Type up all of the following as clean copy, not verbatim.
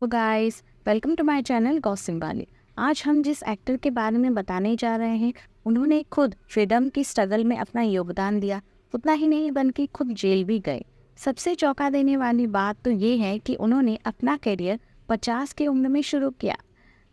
तो guys, welcome to my channel gossip वाली। आज हम जिस एक्टर के बारे में बताने जा रहे हैं, उन्होंने खुद फ्रीडम की स्ट्रगल में अपना योगदान दिया। उतना ही नहीं बल्कि खुद जेल भी गए। सबसे चौंका देने वाली बात तो ये है कि उन्होंने अपना करियर 50 की उम्र में शुरू किया।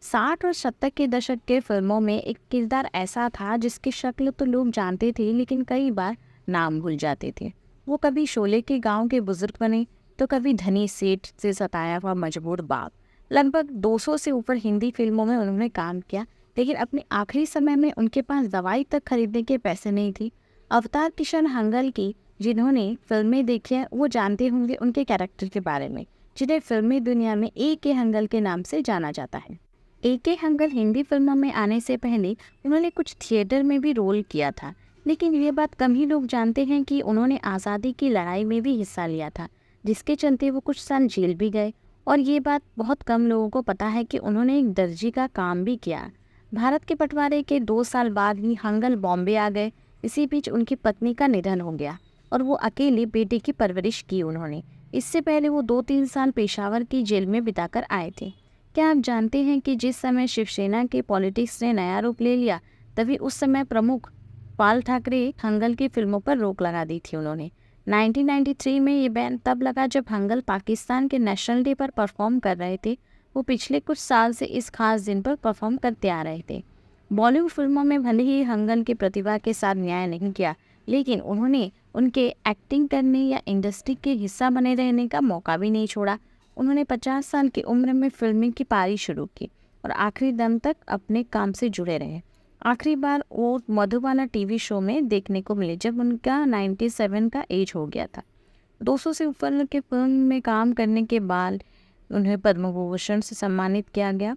60 और 70 के दशक के फिल्मों में एक किरदार ऐसा था जिसकी शक्ल तो लोग जानते थे, लेकिन कई बार नाम भूल जाते थे। वो कभी शोले के गांव के बुजुर्ग बने, तो कभी धनी सेठ से सताया हुआ मजबूर बाप। लगभग 200 से ऊपर हिंदी फिल्मों में उन्होंने काम किया, लेकिन अपने आखिरी समय में उनके पास दवाई तक खरीदने के पैसे नहीं थी। अवतार किशन हंगल की जिन्होंने फिल्में देखी हैं वो जानते होंगे उनके कैरेक्टर के बारे में, जिन्हें फिल्मी दुनिया में A.K. हंगल के नाम से जाना जाता है। A.K. हंगल हिंदी फिल्मों में आने से पहले उन्होंने कुछ थिएटर में भी रोल किया था, लेकिन ये बात कम ही लोग जानते हैं कि उन्होंने आज़ादी की लड़ाई में भी हिस्सा लिया था, जिसके चलते वो कुछ साल जेल भी गए। और ये बात बहुत कम लोगों को पता है कि उन्होंने एक दर्जी का काम भी किया। भारत के बंटवारे के 2 साल बाद ही हंगल बॉम्बे आ गए। इसी बीच उनकी पत्नी का निधन हो गया और वो अकेले बेटे की परवरिश की उन्होंने। इससे पहले वो 2-3 साल पेशावर की जेल में बिताकर आए थे। क्या आप जानते हैं कि जिस समय शिवसेना के पॉलिटिक्स ने नया रूप ले लिया, तभी उस समय प्रमुख बाल ठाकरे हंगल की फिल्मों पर रोक लगा दी थी उन्होंने। 1993 में ये बैन तब लगा जब हंगल पाकिस्तान के नेशनल डे पर परफॉर्म कर रहे थे। वो पिछले कुछ साल से इस खास दिन पर परफॉर्म करते आ रहे थे। बॉलीवुड फिल्मों में भले ही हंगल की प्रतिभा के साथ न्याय नहीं किया, लेकिन उन्होंने उनके एक्टिंग करने या इंडस्ट्री के हिस्सा बने रहने का मौका भी नहीं छोड़ा। उन्होंने 50 साल की उम्र में फिल्मिंग की पारी शुरू की और आखिरी दम तक अपने काम से जुड़े रहे। आखिरी बार वो मधुबाला टीवी शो में देखने को मिले जब उनका 97 का एज हो गया था। 200 से ऊपर के फिल्म में काम करने के बाद उन्हें पद्म भूषण से सम्मानित किया गया।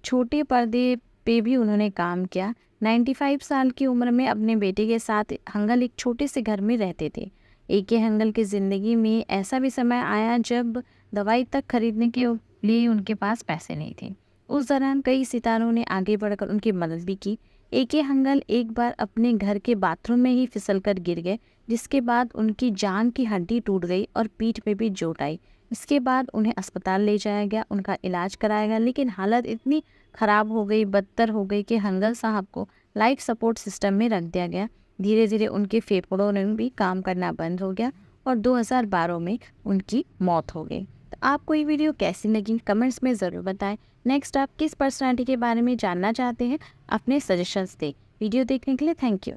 छोटे पर्दे पे भी उन्होंने काम किया। 95 साल की उम्र में अपने बेटे के साथ हंगल एक छोटे से घर में रहते थे। A.K. हंगल की ज़िंदगी में ऐसा भी समय आया जब दवाई तक खरीदने के लिए उनके पास पैसे नहीं थे। उस दौरान कई सितारों ने आगे बढ़कर उनकी मदद भी की। A.K. हंगल एक बार अपने घर के बाथरूम में ही फिसलकर गिर गए, जिसके बाद उनकी जांघ की हड्डी टूट गई और पीठ में भी चोट आई। इसके बाद उन्हें अस्पताल ले जाया गया, उनका इलाज कराया गया, लेकिन हालत इतनी खराब हो गई, बदतर हो गई कि हंगल साहब को लाइफ सपोर्ट सिस्टम में रख दिया गया। धीरे धीरे उनके फेफड़ों ने भी काम करना बंद हो गया और 2012 में उनकी मौत हो गई। तो आपको ये वीडियो कैसी लगी कमेंट्स में ज़रूर बताएं। नेक्स्ट आप किस पर्सनालिटी के बारे में जानना चाहते हैं, अपने सजेशंस दें। वीडियो देखने के लिए थैंक यू।